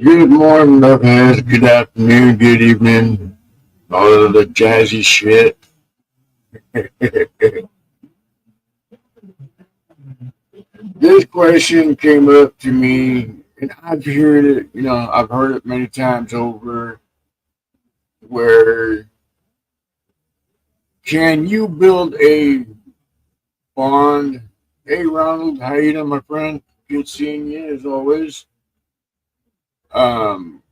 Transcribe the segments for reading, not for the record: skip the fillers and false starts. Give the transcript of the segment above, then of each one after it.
Good morning, knuckleheads. Good afternoon, good evening. All of the jazzy shit. This question came up to me, and I've heard it. I've heard it many times over. Where can you build a bond? Hey, Ronald, how you doing, my friend? Good seeing you as always. Um,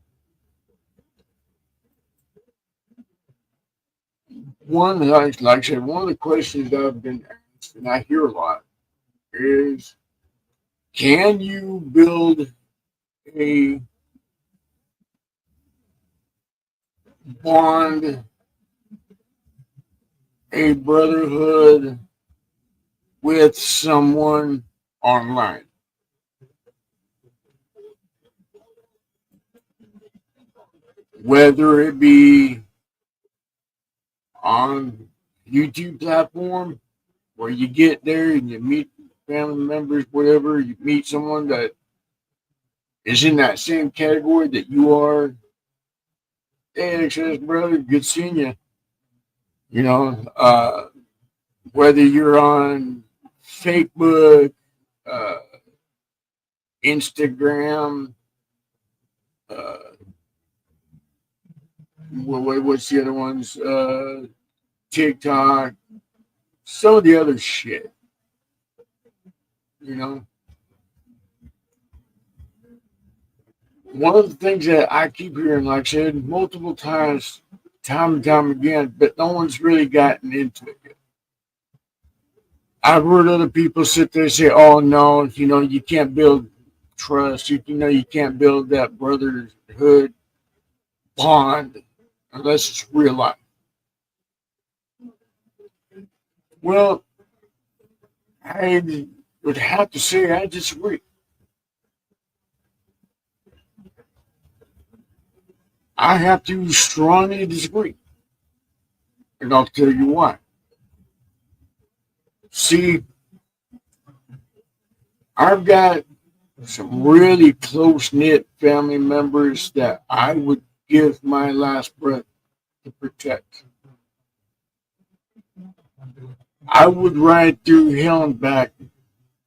like I said, one of the questions that I've been asked, and I hear a lot, is can you build a bond, a brotherhood with someone online, whether it be on YouTube platform where you get there and you meet family members, whatever, you meet someone that is in that same category that you are. Hey, says brother, good seeing you. You know, whether you're on Facebook, uh, Instagram, uh, what's the other ones? TikTok, some of the other shit. You know, one of the things that I keep hearing, like I said, multiple times, time and time again, but no one's really gotten into it yet. I've heard other people sit there and say, "Oh no, you can't build trust. You can't build that brotherhood bond unless it's real life." Well, I would have to say I disagree. I have to strongly disagree, and I'll tell you why. See, I've got some really close knit family members that I would give my last breath to protect. I would ride through hell and back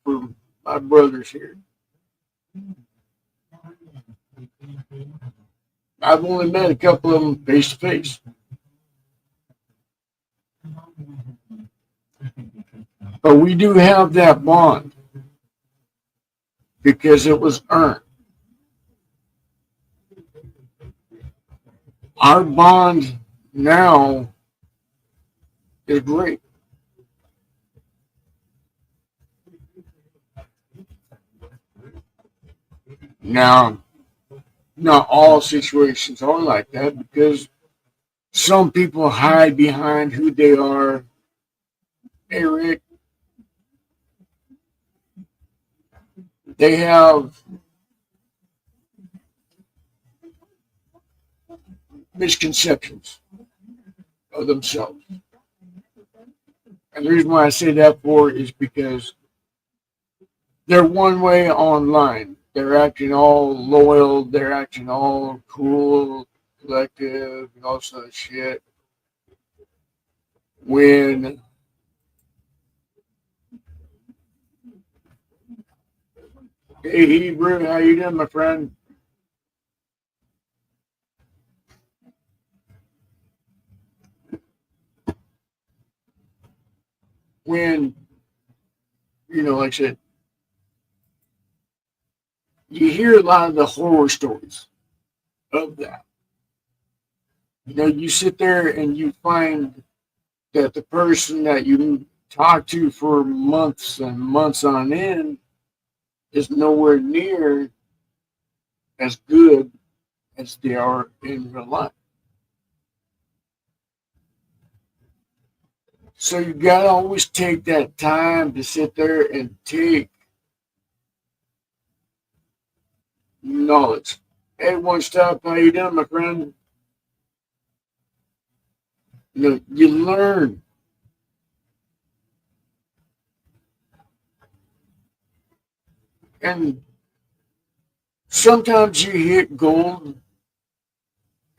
for my brothers here. I've only met a couple of them face to face, but we do have that bond because it was earned. Our bond now is great. Now, not all situations are like that because some people hide behind who they are. Hey, Rick, they have misconceptions of themselves. And the reason why I say that for is because they're one way online. They're acting all loyal, they're acting all cool, collective, and all sort of shit. When, hey, Hebrew, how you doing, my friend? When, like I said, you hear a lot of the horror stories of that. You sit there and you find that the person that you talk to for months and months on end is nowhere near as good as they are in real life. So you gotta always take that time to sit there and take knowledge. Hey, one stop, how you doing, my friend? You learn, and Sometimes you hit gold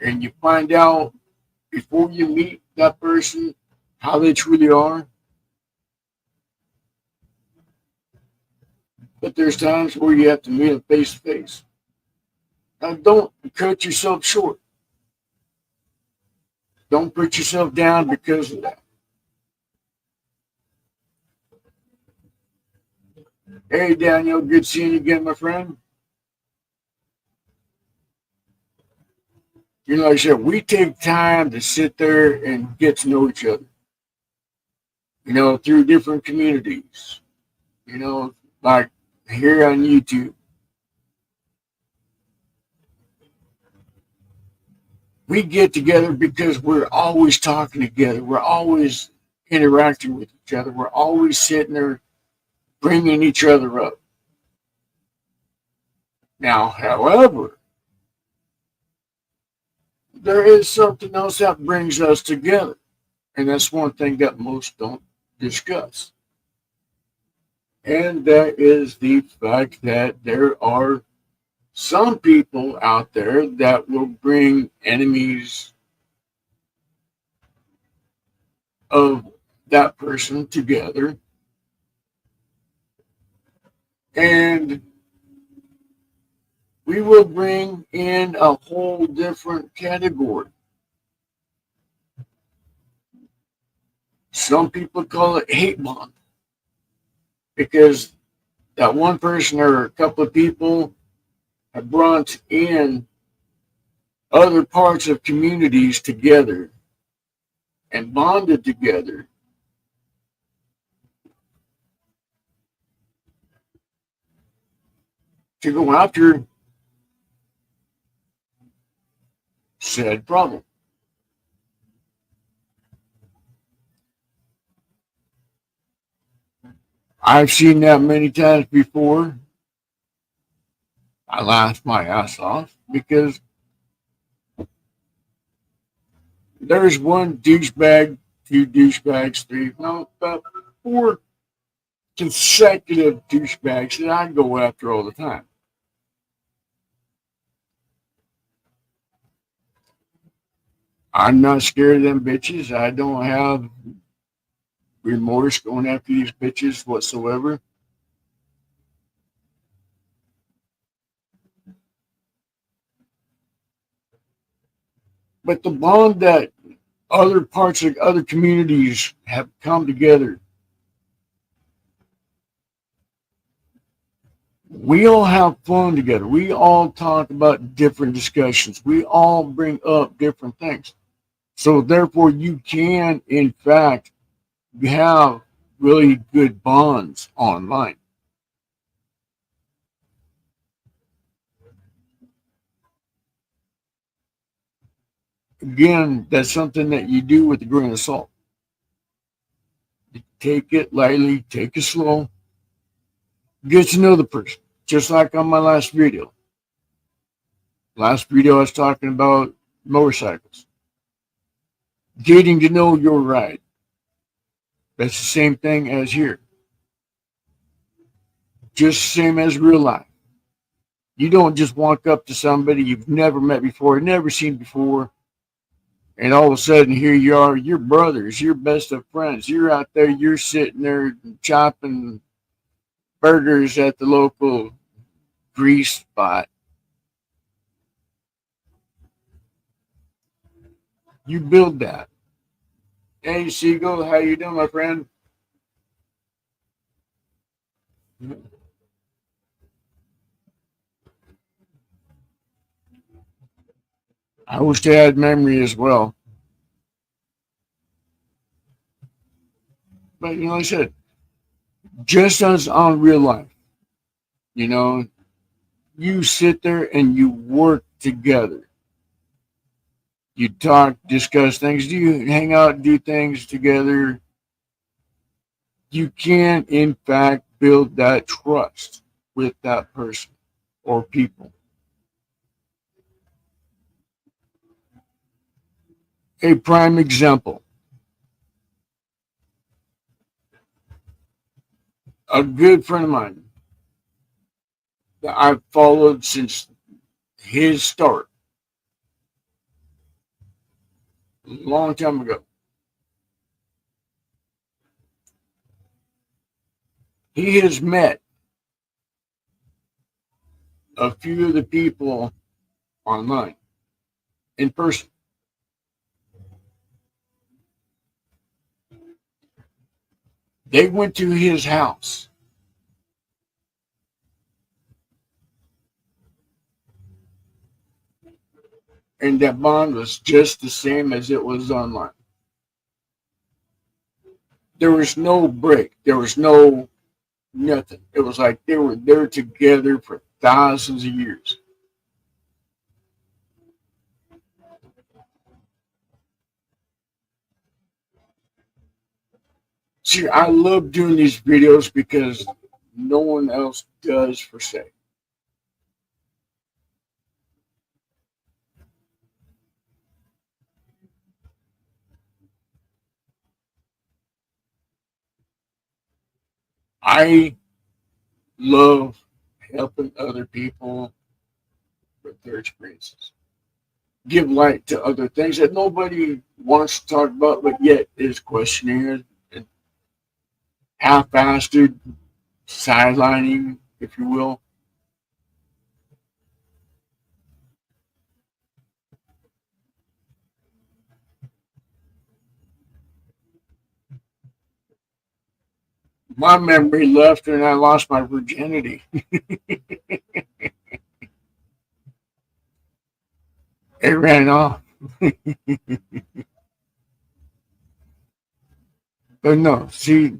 and you find out before you meet that person how they truly are. But there's times where you have to meet them face to face. Now, don't cut yourself short. Don't put yourself down because of that. Hey, Daniel, good seeing you again, my friend. Like I said, we take time to sit there and get to know each other, through different communities, like here on YouTube. We get together because we're always talking together. We're always interacting with each other. We're always sitting there bringing each other up. Now, however, there is something else that brings us together. And that's one thing that most don't discuss. And that is the fact that there are some people out there that will bring enemies of that person together. And we will bring in a whole different category. Some people call it hate bond because that one person or a couple of people have brought in other parts of communities together and bonded together to go after said problem. I've seen that many times before. I laughed my ass off because there's one douchebag, two douchebags, three, no, about four consecutive douchebags that I go after all the time. I'm not scared of them bitches. I don't have remorse going after these bitches whatsoever. But the bond that other parts of other communities have come together, we all have fun together. We all talk about different discussions. We all bring up different things. So therefore, you can, in fact, have really good bonds online. Again, that's something that you do with a grain of salt. You take it lightly, take it slow, get to know the person. Just like on my last video. Last video, I was talking about motorcycles. Getting to know your ride. That's the same thing as here. Just the same as real life. You don't just walk up to somebody you've never met before, never seen before, and all of a sudden here you are, you're brothers, you're best of friends. You're out there, you're sitting there chopping burgers at the local grease spot. You build that. Hey, Siegel, how you doing, my friend? I wish I had memory as well. But like I said, just as on real life, you know, you sit there and you work together. You talk, discuss things, do you hang out, do things together. You can, in fact, build that trust with that person or people. A prime example, a good friend of mine, that I've followed since his start, a long time ago. He has met a few of the people online in person. They went to his house, and that bond was just the same as it was online. There was no break. There was no nothing. It was like they were there together for thousands of years. See, I love doing these videos because no one else does for say. I love helping other people with their experiences. Give light to other things that nobody wants to talk about, but yet is questioning it and half-assed, sidelining, if you will. My memory left and I lost my virginity. It ran off. But no, see,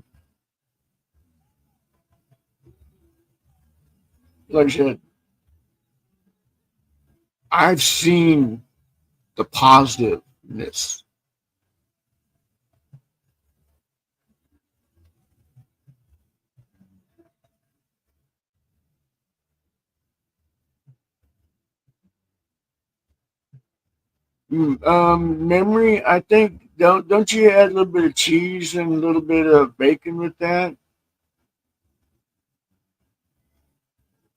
like I said, I've seen the positiveness. Memory, I think, don't you add a little bit of cheese and a little bit of bacon with that?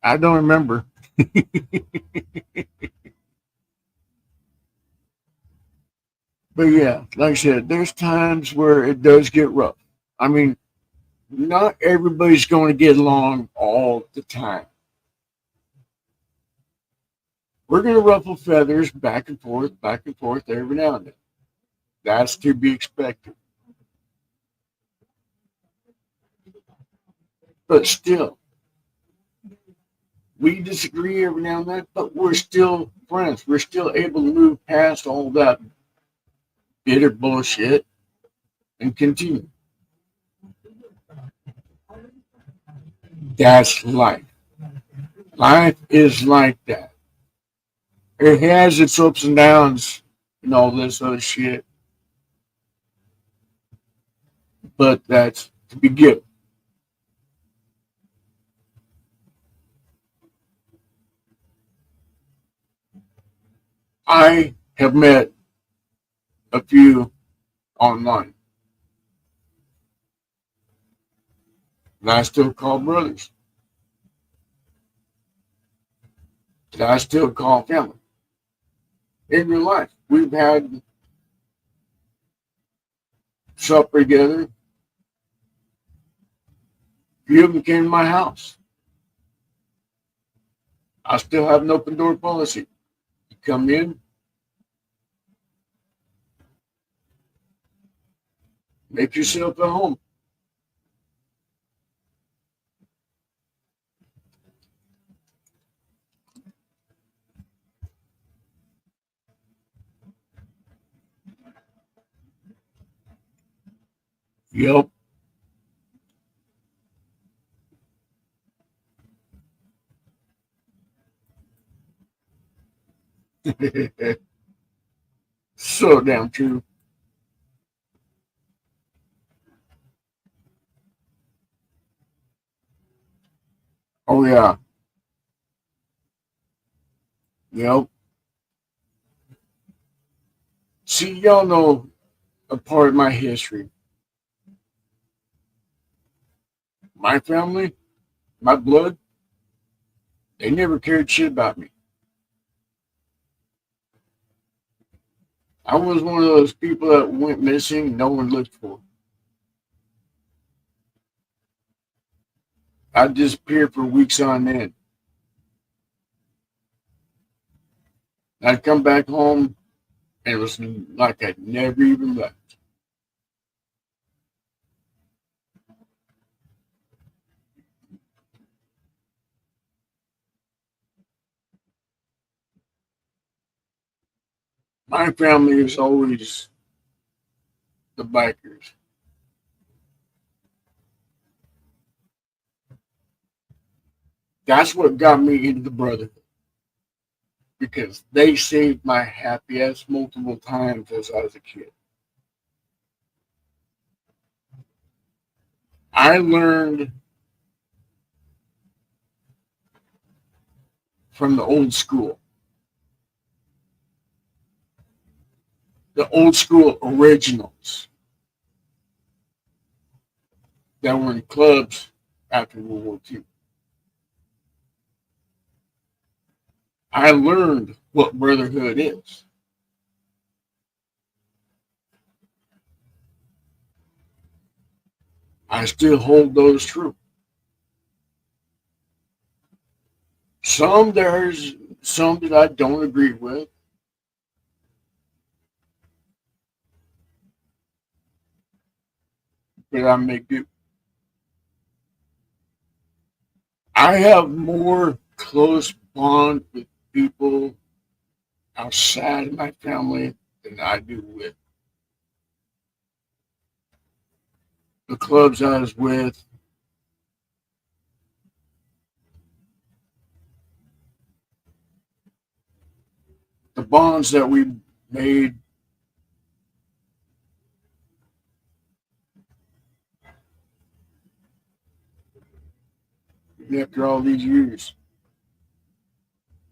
I don't remember. But yeah, like I said, there's times where it does get rough. I mean, not everybody's going to get along all the time. We're going to ruffle feathers back and forth every now and then. That's to be expected. But still, we disagree every now and then, but we're still friends. We're still able to move past all that bitter bullshit and continue. That's life. Life is like that. It has its ups and downs and all this other shit, but that's to be given. I have met a few online that I still call brothers, that I still call family. In real life, we've had supper together. A few of them came to my house. I still have an open door policy. You come in, make yourself at home. Yep. So damn true. Oh yeah. Yep. See, y'all know a part of my history. My family, my blood, They never cared shit about me. I was one of those people that went missing, no one looked for. I disappeared for weeks on end. I'd come back home and it was like I'd never even left. My family is always the bikers. That's what got me into the brotherhood because they saved my happy ass multiple times as I was a kid. I learned from the old school originals that were in clubs after World War II. I learned what brotherhood is. I still hold those true. There's some that I don't agree with, but I make do. I have more close bond with people outside of my family than I do with the clubs I was with. The bonds that we made after all these years.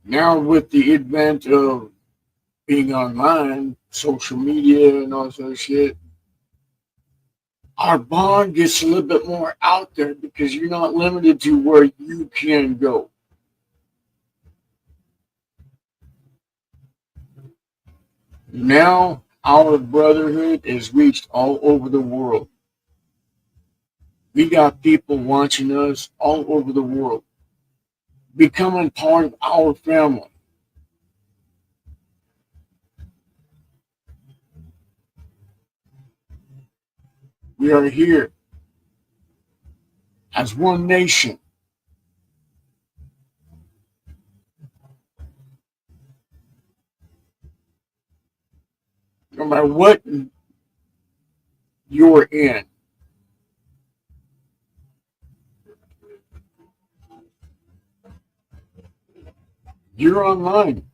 Now, with the advent of being online, social media, and all this other shit, our bond gets a little bit more out there because you're not limited to where you can go. Now, our brotherhood is reached all over the world. We got people watching us all over the world, becoming part of our family. We are here as one nation. No matter what you're in, you're online.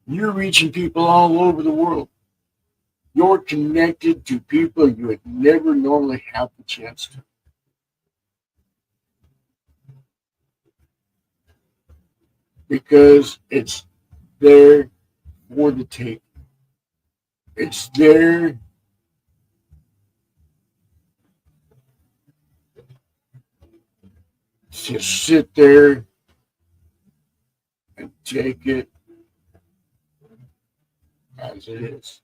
You're reaching people all over the world. You're connected to people you would never normally have the chance to because it's there for the take. It's there to sit there and take it as it is.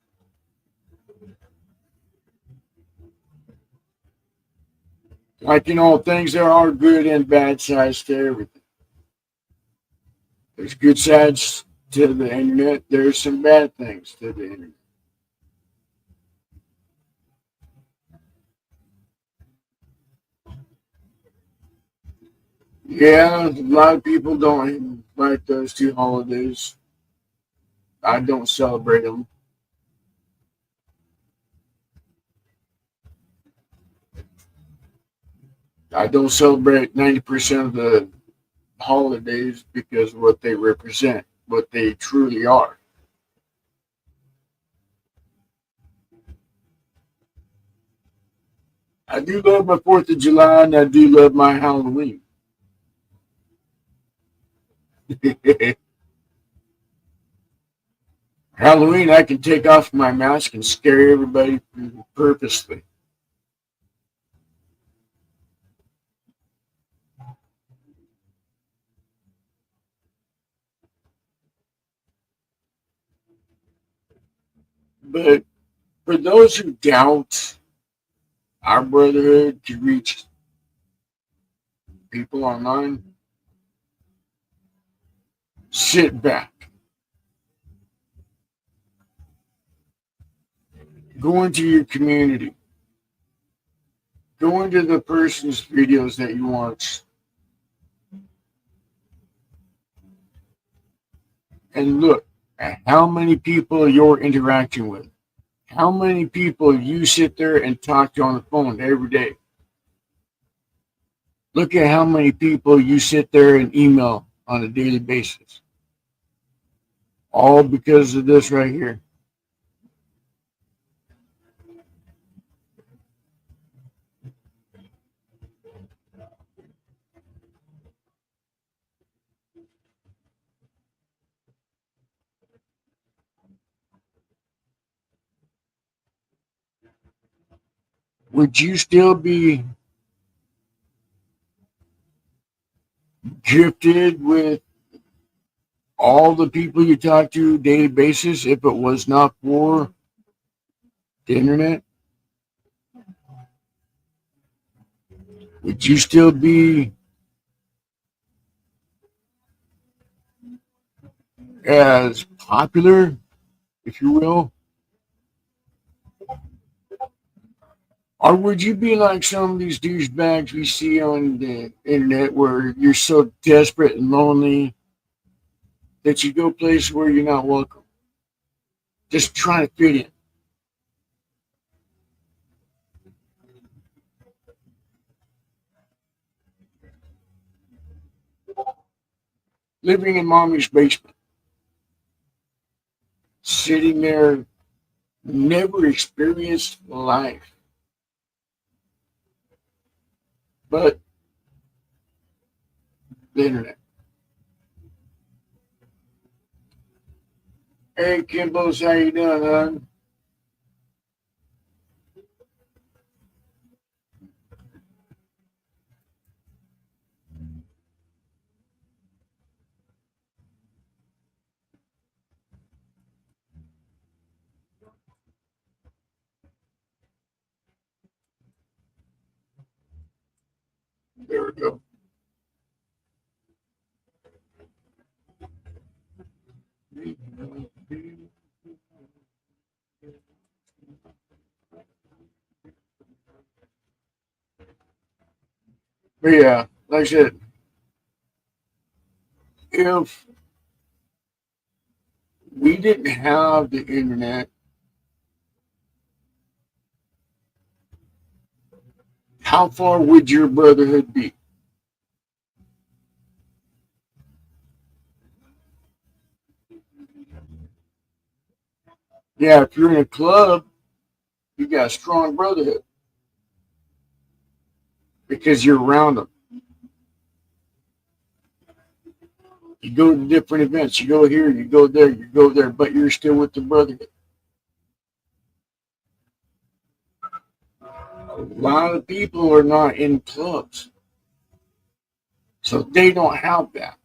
Like in all things, there are good and bad sides to everything. There's good sides to the internet. There's some bad things to the internet. Yeah, a lot of people don't like those two holidays. I don't celebrate them. I don't celebrate 90% of the holidays because of what they represent, what they truly are. I do love my 4th of July and I do love my Halloween. Halloween, I can take off my mask and scare everybody purposely. But for those who doubt our brotherhood to reach people online, sit back. Go into your community. Go into the person's videos that you watch and look at how many people you're interacting with. How many people you sit there and talk to on the phone every day. Look at how many people you sit there and email on a daily basis. All because of this right here. Would you still be gifted with all the people you talk to daily basis if it was not for the internet? Would you still be as popular, if you will? Or would you be like some of these douchebags we see on the internet where you're so desperate and lonely that you go places where you're not welcome, just trying to fit in? Living in mommy's basement, sitting there, never experienced life, but the internet. Hey, Kimball's, how you doing, hon? There we go. But yeah, like I said, if we didn't have the internet, how far would your brotherhood be? Yeah, if you're in a club, you got a strong brotherhood because you're around them. You go to different events. You go here, you go there, but you're still with the brotherhood. A lot of people are not in clubs, so they don't have that.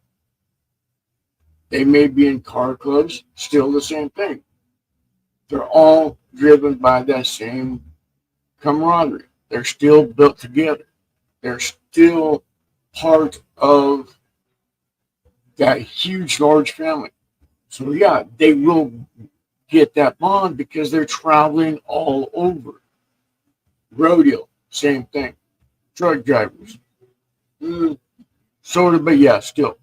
They may be in car clubs, still the same thing. They're all driven by that same camaraderie. They're still built together. They're still part of that huge, large family. So yeah, they will get that bond because they're traveling all over. Rodeo, same thing. Truck drivers, mm, sort of, but yeah, still.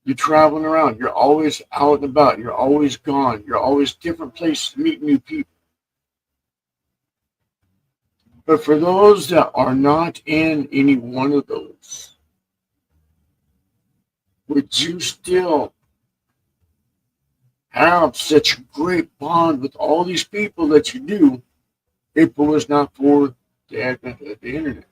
You're traveling around. You're always out and about. You're always gone. You're always different places to meet new people. But for those that are not in any one of those, would you still have such a great bond with all these people that you do if it was not for the advent of the internet?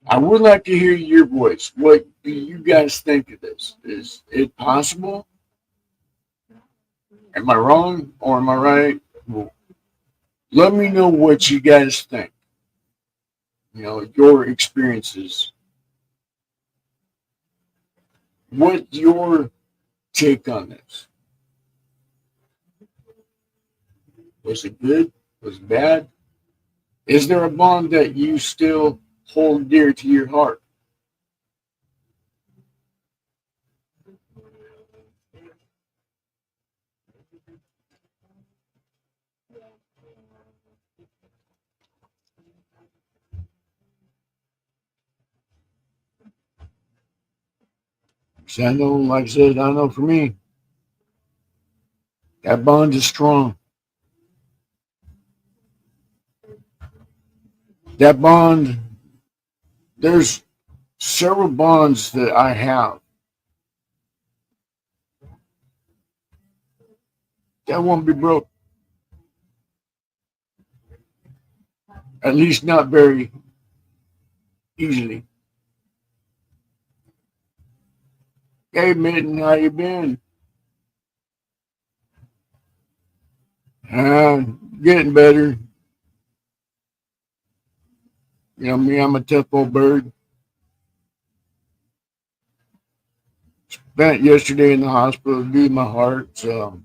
I would like to hear your voice. What do you guys think of this? Is it possible? Am I wrong or am I right? Well, let me know what you guys think. Your experiences. What's your take on this? Was it good? Was it bad? Is there a bond that you still hold dear to your heart? See, I know, like I said, I know for me, that bond is strong. That bond, there's several bonds that I have that won't be broke. At least not very easily. Hey, Mitten, how you been? Uh, Getting better. Me, I'm a tough old bird. Spent yesterday in the hospital due to my heart, so,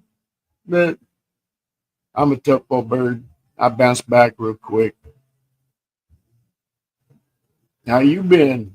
but I'm a tough old bird. I bounce back real quick. How you been?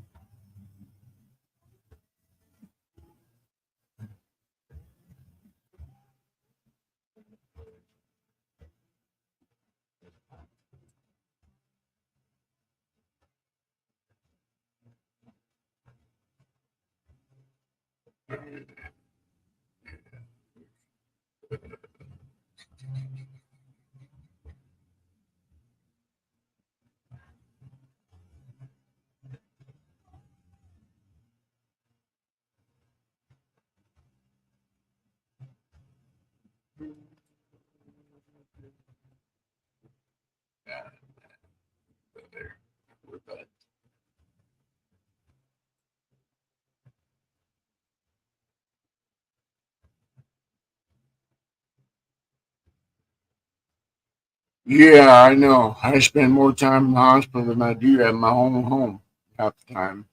Yeah, I know. I spend more time in the hospital than I do at my own home half the time.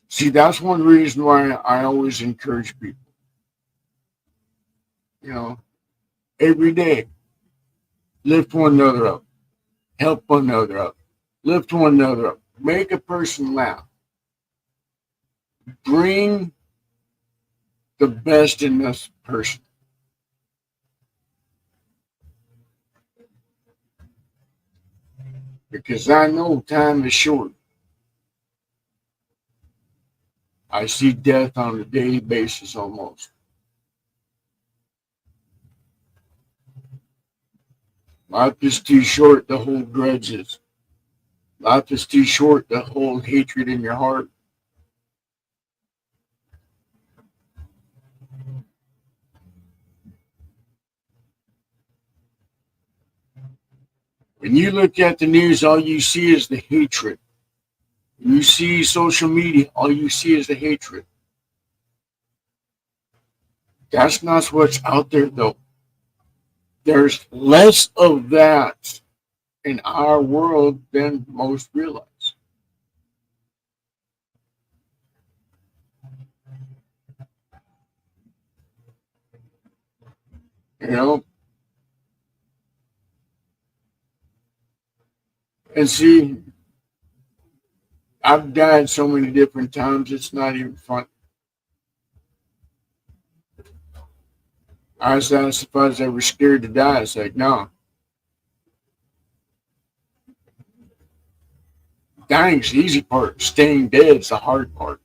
See, that's one reason why I always encourage people, you know, every day, lift one another up, help one another up, lift one another up, make a person laugh, bring the best in this person. Because I know time is short. I see death on a daily basis almost. Life is too short to hold grudges. Life is too short to hold hatred in your heart. When you look at the news, all you see is the hatred. When you see social media, all you see is the hatred. That's not what's out there, though. There's less of that in our world than most realize. You know, and see, I've died so many different times, it's not even fun. I was asked if I was ever scared to die. I said, no. Dying's the easy part. Staying dead is the hard part.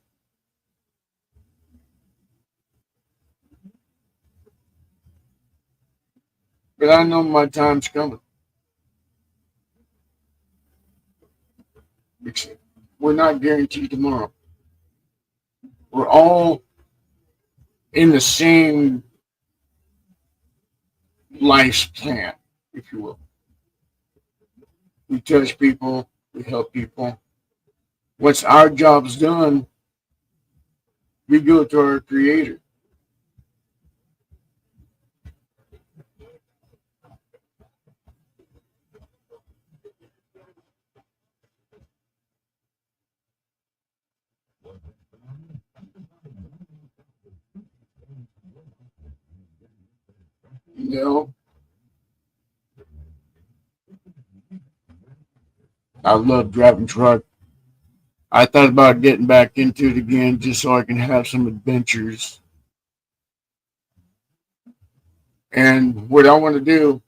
But I know my time's coming. We're not guaranteed tomorrow. We're all in the same life's plan, if you will. We touch people, we help people. Once our job's done, We go to our Creator. You know, I love driving truck. I thought about getting back into it again just so I can have some adventures. And what I want to do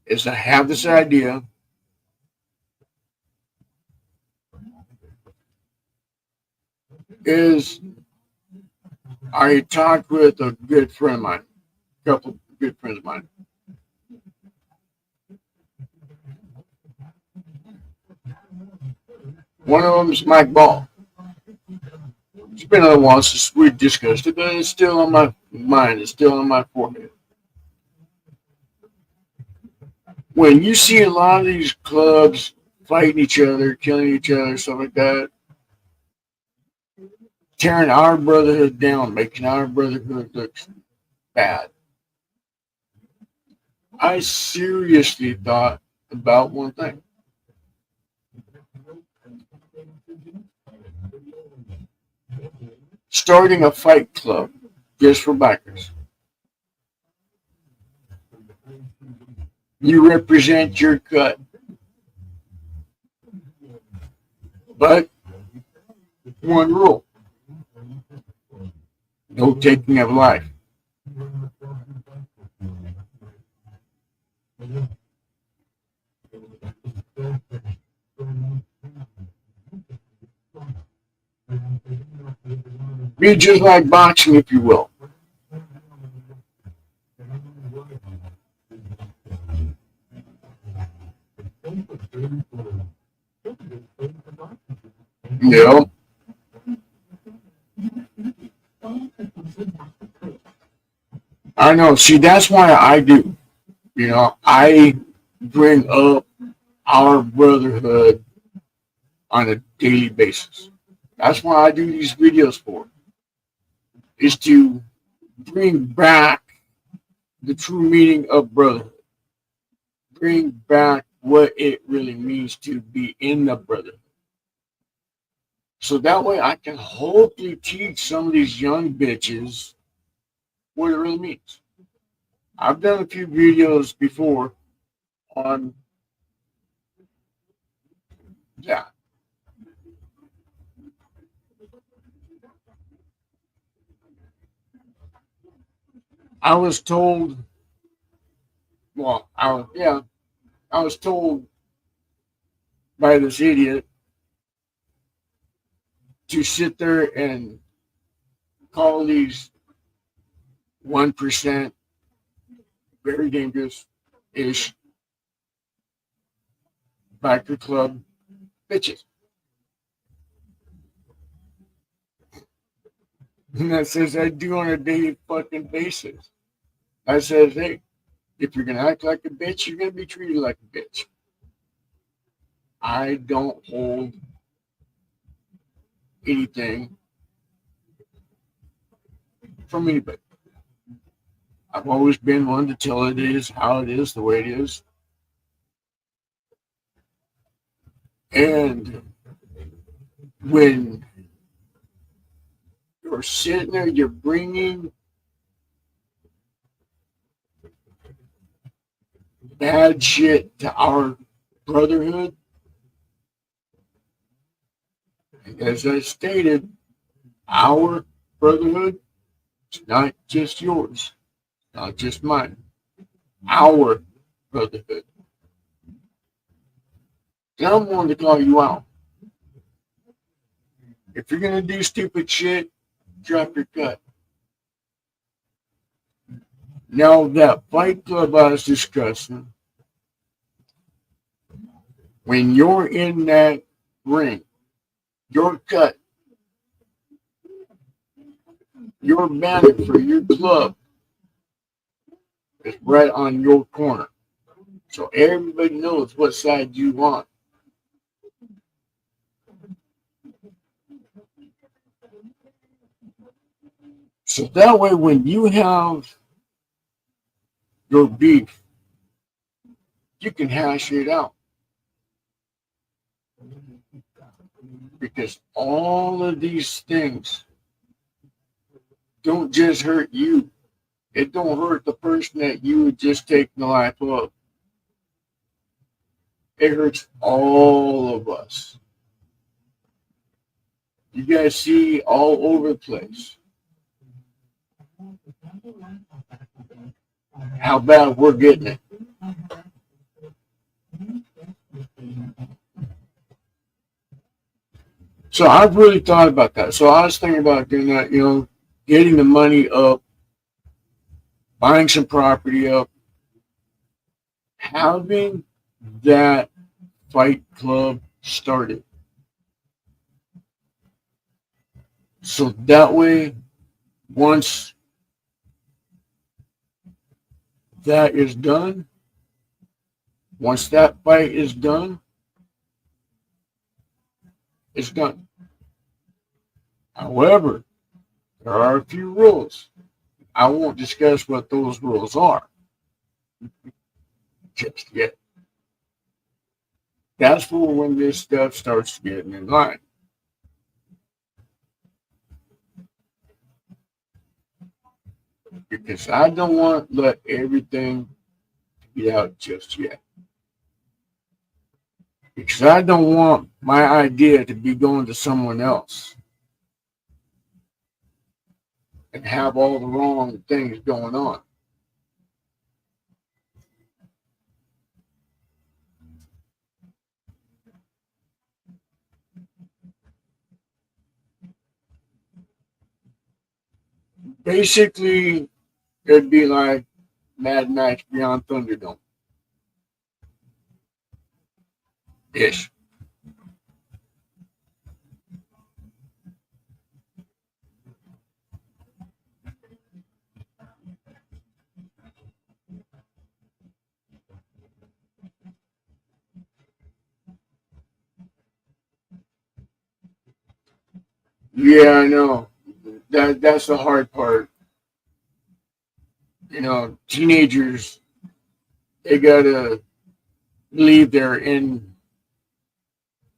is I have this idea is I talked with a good friend of mine, a couple of good friends of mine. One of them is Mike Ball. It's been a while since we discussed it, but it's still on my mind. It's still on my forehead. When you see a lot of these clubs fighting each other, killing each other, stuff like that, tearing our brotherhood down, making our brotherhood look bad, I seriously thought about one thing: starting a fight club just for bikers. You represent your cut, but one rule: no taking of life. Be just like boxing, if you will. You know, I know. See, that's why I do. I bring up our brotherhood on a daily basis. That's why I do these videos for, is to bring back the true meaning of brotherhood, bring back what it really means to be in the brotherhood. So that way I can hopefully teach some of these young bitches what it really means. I've done a few videos before on that. I was told, I was told by this idiot to sit there and call these 1% very dangerous ish biker club bitches. And that says I do on a daily fucking basis. I says, hey, if you're gonna act like a bitch, you're gonna be treated like a bitch. I don't hold anything from anybody. I've always been one to tell it is how it is, the way it is. And when you're sitting there, you're bringing bad shit to our brotherhood. And as I stated, our brotherhood is not just yours, not just mine. Our brotherhood. And I'm going to call you out. If you're going to do stupid shit, drop your cut. Now, that fight club I was discussing, when you're in that ring, your cut, your banner for your club is right on your corner. So everybody knows what side you want. So that way, when you have your beef, you can hash it out. Because all of these things don't just hurt you. It don't hurt the person that you would just take the life of. It hurts all of us. You guys see all over the place how bad we're getting it. So I've really thought about that. So I was thinking about doing that, getting the money up, buying some property up, having that fight club started. So that way, once that is done, once that fight is done, it's done. However, there are a few rules. I won't discuss what those rules are just yet. That's for when this stuff starts getting in line. Because I don't want to let everything get out just yet. Because I don't want my idea to be going to someone else and have all the wrong things going on. Basically, it'd be like Mad Max Beyond Thunderdome ish. Yeah, I know. That's the hard part. Teenagers, they gotta believe they're in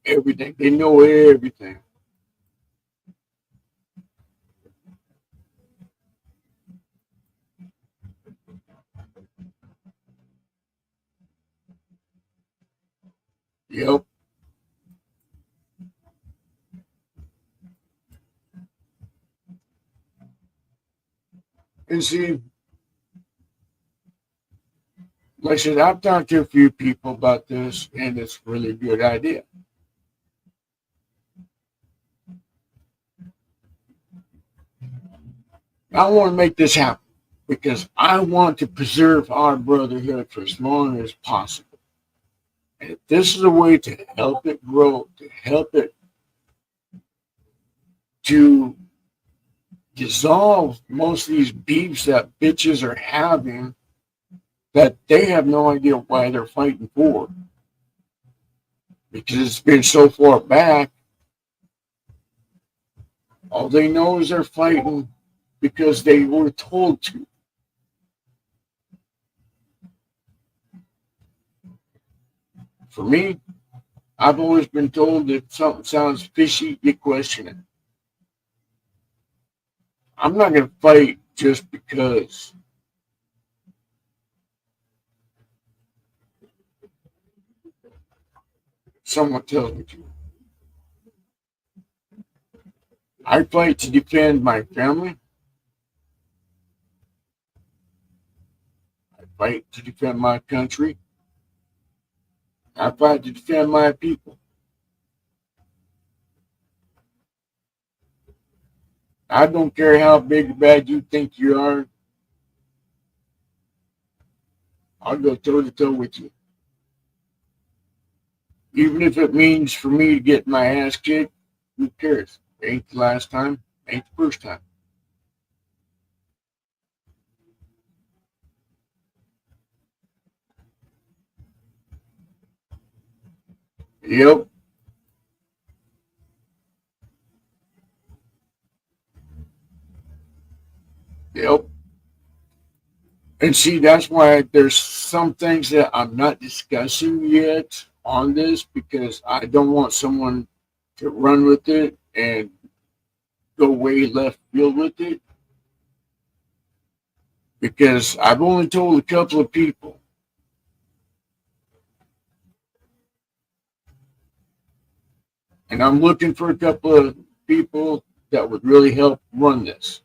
everything. They know everything. Yep. And see, like I said, I've talked to a few people about this, and it's a really good idea. I want to make this happen because I want to preserve our brotherhood for as long as possible. And if this is a way to help it grow, to help it to dissolve most of these beefs that bitches are having that they have no idea why they're fighting for because it's been so far back. All they know is they're fighting because they were told to. For me, I've always been told that something sounds fishy, you question it. I'm not going to fight just because someone tells me to. I fight to defend my family. I fight to defend my country. I fight to defend my people. I don't care how big or bad you think you are. I'll go toe to toe with you. Even if it means for me to get my ass kicked, who cares? Ain't the last time, ain't the first time. Yep. Yep. And see, that's why there's some things that I'm not discussing yet on this because I don't want someone to run with it and go way left field with it because I've only told a couple of people and I'm looking for a couple of people that would really help run this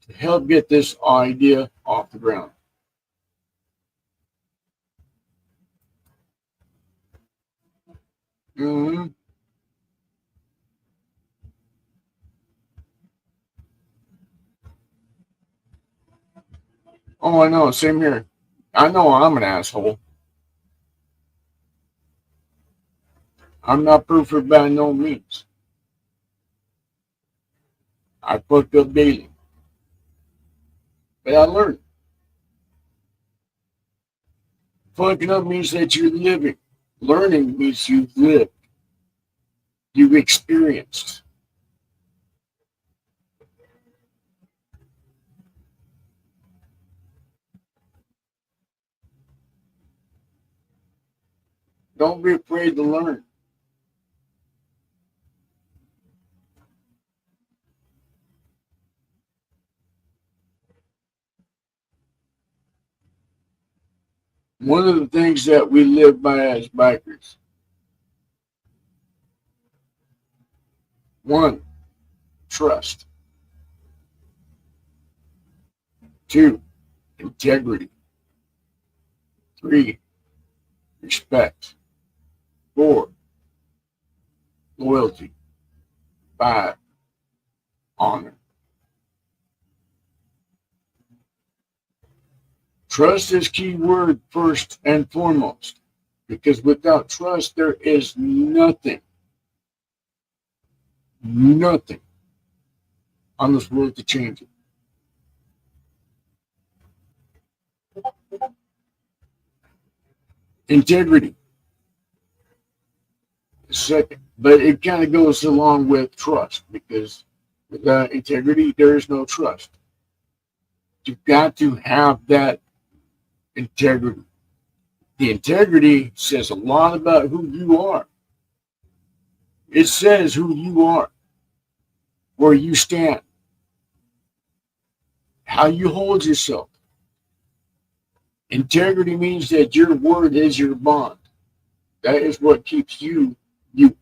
to help get this idea off the ground. Hmm. Oh, I know. Same here. I know I'm an asshole. I'm not perfect by no means. I fucked up daily, but I learned. Fucking up means that you're living. Learning means you've lived, you've experienced. Don't be afraid to learn. One of the things that we live by as bikers, one, trust. Two, integrity. Three, respect. Four, loyalty. Five, honor. Trust is key word first and foremost, because without trust, there is nothing, nothing on this world to change it. Integrity is second, but it kind of goes along with trust because without integrity, there is no trust. You've got to have that integrity. The integrity says a lot about who you are. It says who you are, where you stand, how you hold yourself. Integrity means that your word is your bond. That is what keeps you you.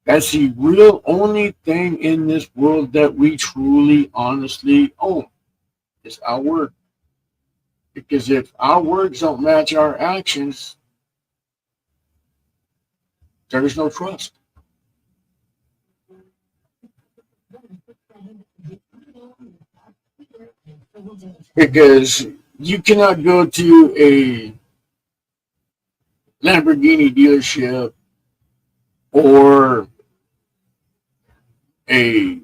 That's the real only thing in this world that we truly, honestly own is our word. Because if our words don't match our actions, there's no trust. Because you cannot go to a Lamborghini dealership or a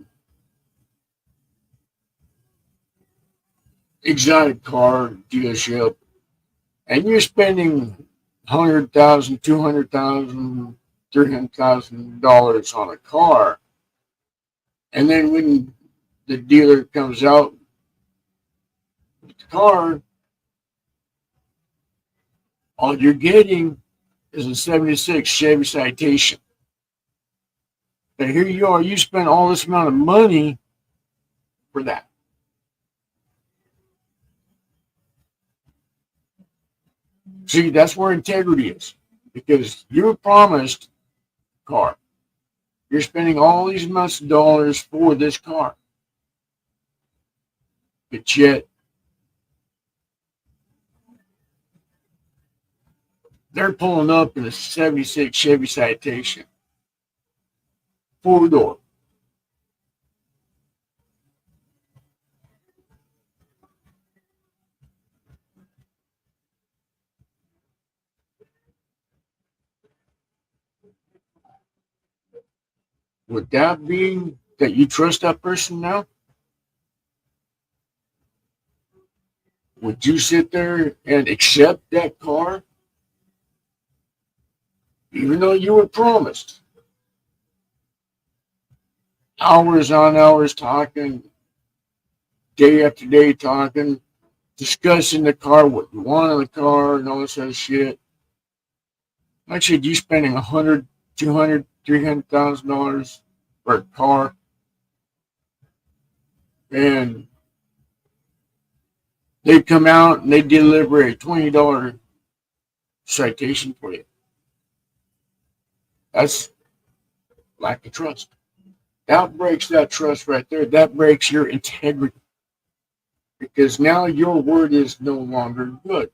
exotic car dealership and you're spending 100,000, 200,000, $300,000 on a car, and then when the dealer comes out with the car, all you're getting is a 76 Chevy Citation. But here you are, you spent all this amount of money for that. See, that's where integrity is. Because you were promised a car. You're spending all these amounts of dollars for this car. But yet they're pulling up in a 76 Chevy Citation. Four door. Would that be that you trust that person now? Would you sit there and accept that car, even though you were promised hours on hours talking, day after day talking, discussing the car, what you want in the car, and all this other shit. Like I said, you spending $100, $200, $300,000 for a car, and they come out and they deliver a $20 citation for you. That's lack of trust. That breaks that trust right there. That breaks your integrity. Because now your word is no longer good.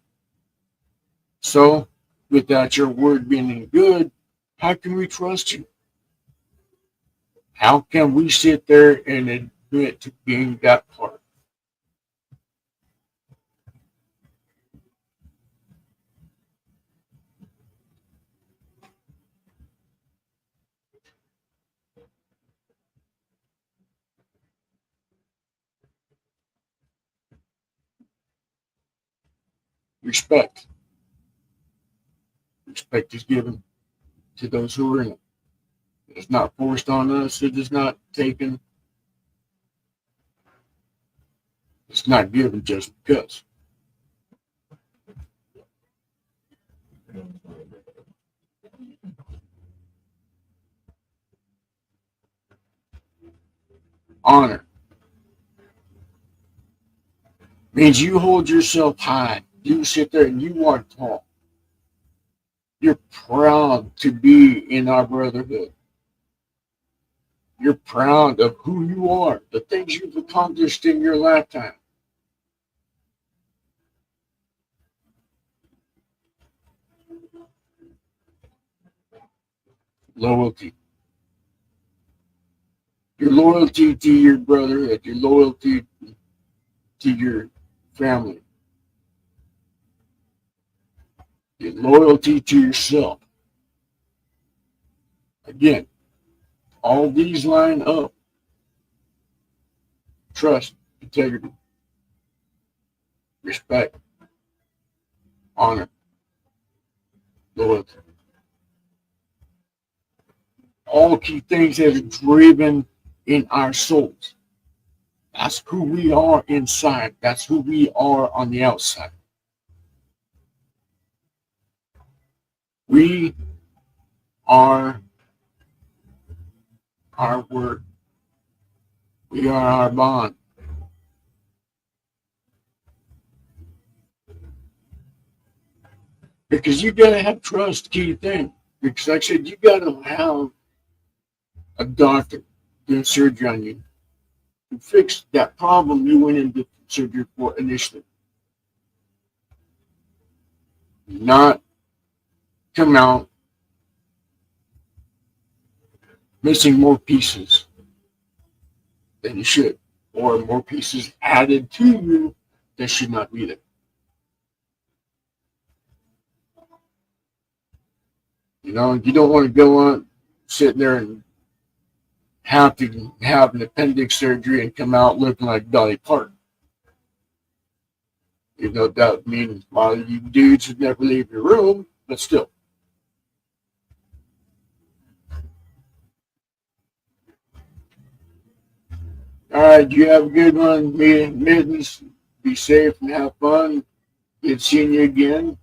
So, without your word being any good, how can we trust you? How can we sit there and admit to being that part? Respect. Respect is given to those who are in it. It's not forced on us. It is not taken. It's not given just because. Honor means you hold yourself high. You sit there and you walk tall. You're proud to be in our brotherhood. You're proud of who you are, the things you've accomplished in your lifetime. Loyalty. Your loyalty to your brotherhood, your loyalty to your family, your loyalty to yourself. Again, all these line up. Trust, integrity, respect, honor, loyalty. All key things that are driven in our souls. That's who we are inside. That's who we are on the outside. We are our word. We are our bond. Because you gotta have trust, key thing. Because like I said, you gotta have a doctor doing surgery on you to fix that problem you went into surgery for initially. Not come out missing more pieces than you should, or more pieces added to you that should not be there. You don't want to go on sitting there and have to have an appendix surgery and come out looking like Dolly Parton. That means a lot of you dudes would never leave your room, but still. All right, you have a good one, Mittens. Be safe and have fun. Good seeing you again.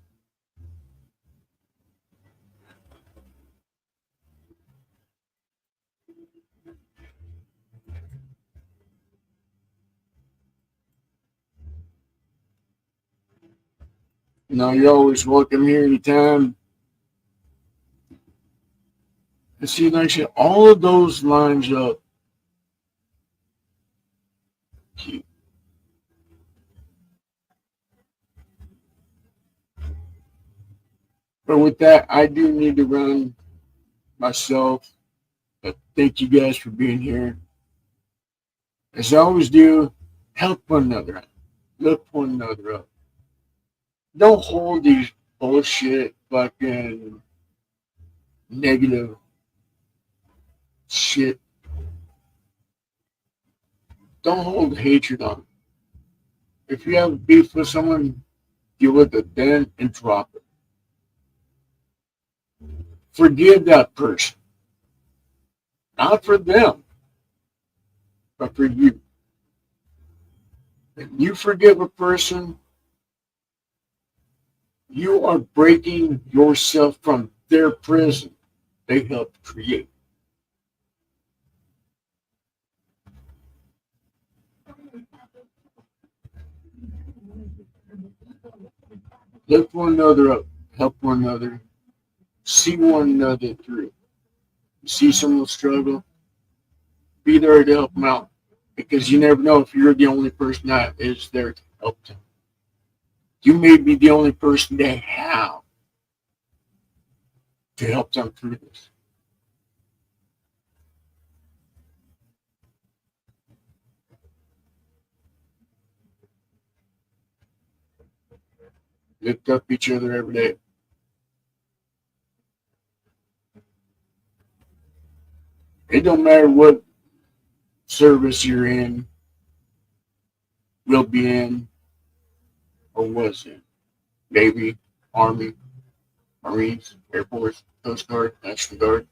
You're always welcome here anytime. And see, like I said, all of those lines up. Cute. But with that, I do need to run myself. But thank you guys for being here. As I always do, help one another out. Lift one another up. Don't hold these bullshit fucking negative shit. Don't hold hatred on them. If you have beef with someone, deal with it then and drop it. Forgive that person. Not for them, but for you. If you forgive a person, you are breaking yourself from their prison they helped create. Lift one another up, help one another, see one another through. You see someone struggle, be there to help them out. Because you never know if you're the only person that is there to help them. You may be the only person they have to help them through this. Lift up each other every day. It don't matter what service you're in, will be in, or was in. Navy, Army, Marines, Air Force, Coast Guard, National Guard.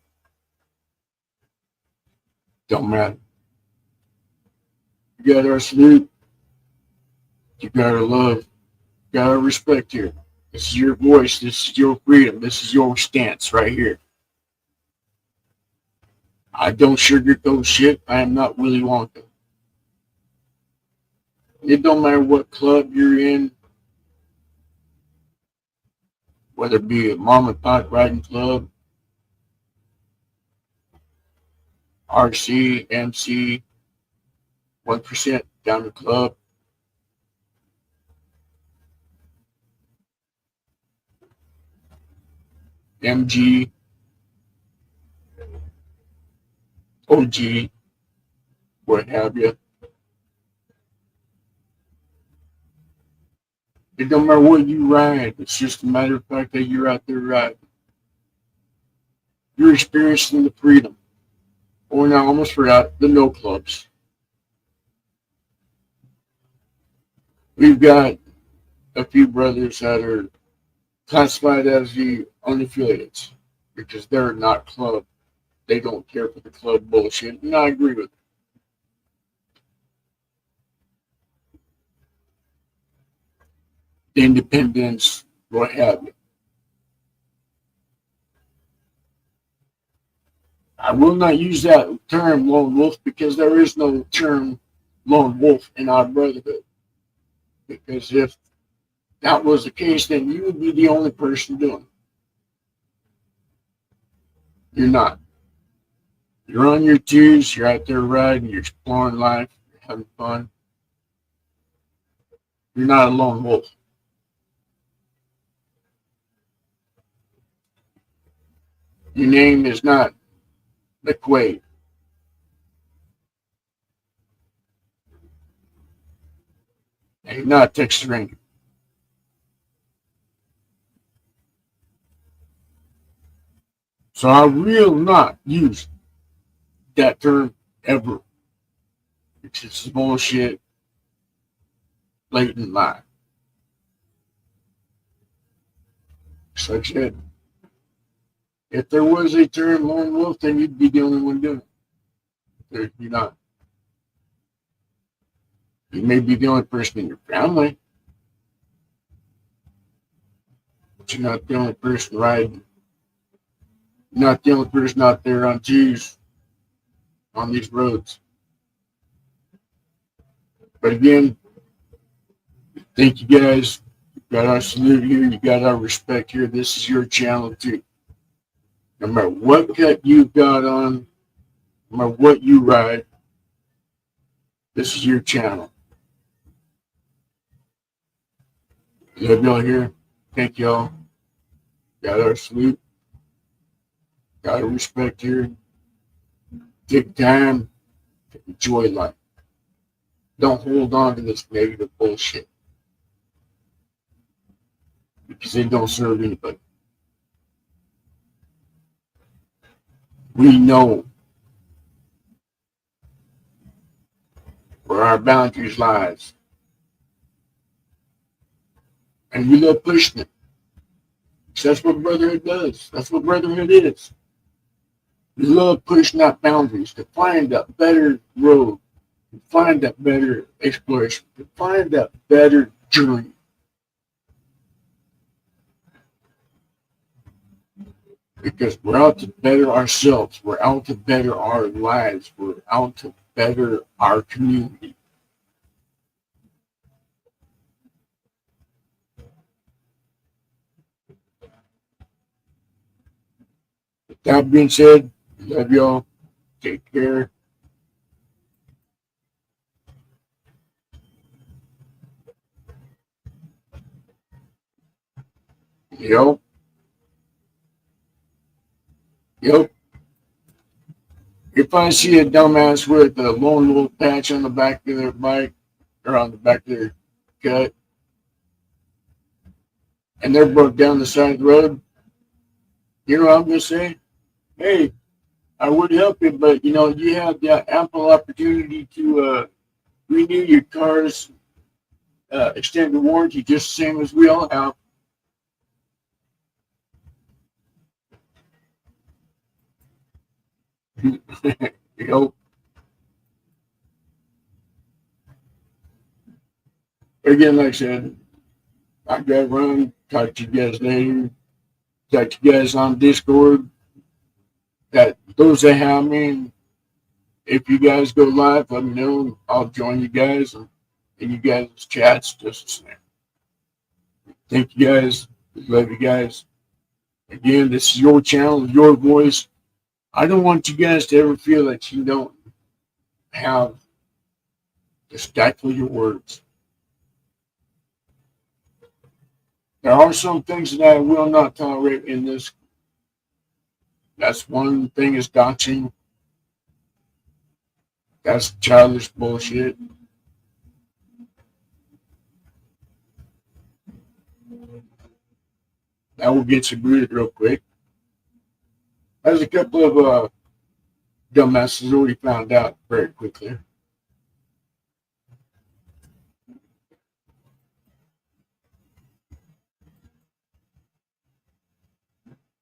Don't matter. You got our salute. You got our love. You got our respect here. This is your voice. This is your freedom. This is your stance right here. I don't sugarcoat shit. I am not Willy Wonka. It don't matter what club you're in, whether it be a mom and pop riding club, RC, MC, 1% down the club, MG, OG, what have you. It don't matter what you ride. It's just a matter of fact that you're out there riding. You're experiencing the freedom. Or now, I almost forgot the no clubs. We've got a few brothers that are classified as the unaffiliates because they're not club. They don't care for the club bullshit. And I agree with it. The independence, what have you. I will not use that term lone wolf because there is no term lone wolf in our brotherhood. Because if that was the case, then you would be the only person doing it. You're not. You're on your twos, you're out there riding, you're exploring life, you're having fun. You're not a lone wolf. Your name is not McQuaid. And you're not Texas Ranger. So I will not use that term ever. It's just bullshit, blatant lie. Like I said, if there was a term lone wolf, then you'd be the only one doing it. You're not. You may be the only person in your family, but you're not the only person riding. You're not the only person out there on twos on these roads. But again, thank you guys. You got our salute here. You got our respect here. This is your channel too. No matter what cut you've got on, no matter what you ride, this is your channel. Love y'all here. Thank y'all. Got our salute. Got our respect here. Take time to enjoy life. Don't hold on to this negative bullshit because it don't serve anybody. We know where our boundaries lies, and we love pushing it. That's what brotherhood does. That's what brotherhood is. We love pushing out boundaries to find a better road find that better exploration, to find that better journey. Because we're out to better ourselves, we're out to better our lives, we're out to better our community. With that being said, love y'all. Take care. Yep. Yep. If I see a dumbass with a lone little patch on the back of their bike or on the back of their gut and they're broke down the side of the road, you know what I'm going to say? Hey, I would help you, but you have the ample opportunity to renew your car's extended warranty just the same as we all have. you know, again, like I said, I got to run. Talk to you guys later. Talk to you guys on Discord. That those that have me, if you guys go live, let me know. I'll join you guys and you guys' chats just the same. Thank you guys. Love you guys. Again, this is your channel, your voice. I don't want you guys to ever feel that you don't have to stifle your words. There are some things that I will not tolerate in this. That's one thing is doxing. That's childish bullshit. That will get you booted real quick. There's a couple of dumbasses already found out very quickly.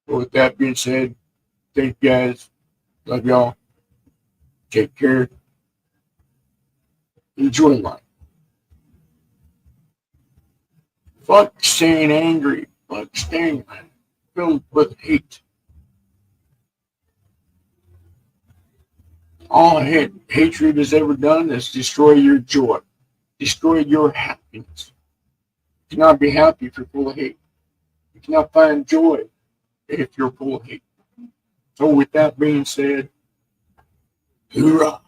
But with that being said, thank you guys. Love y'all. Take care. Enjoy life. Fuck staying angry. Fuck staying filled with hate. All hatred has ever done is destroy your joy, destroy your happiness. You cannot be happy if you're full of hate. You cannot find joy if you're full of hate. So, with that being said, hoorah.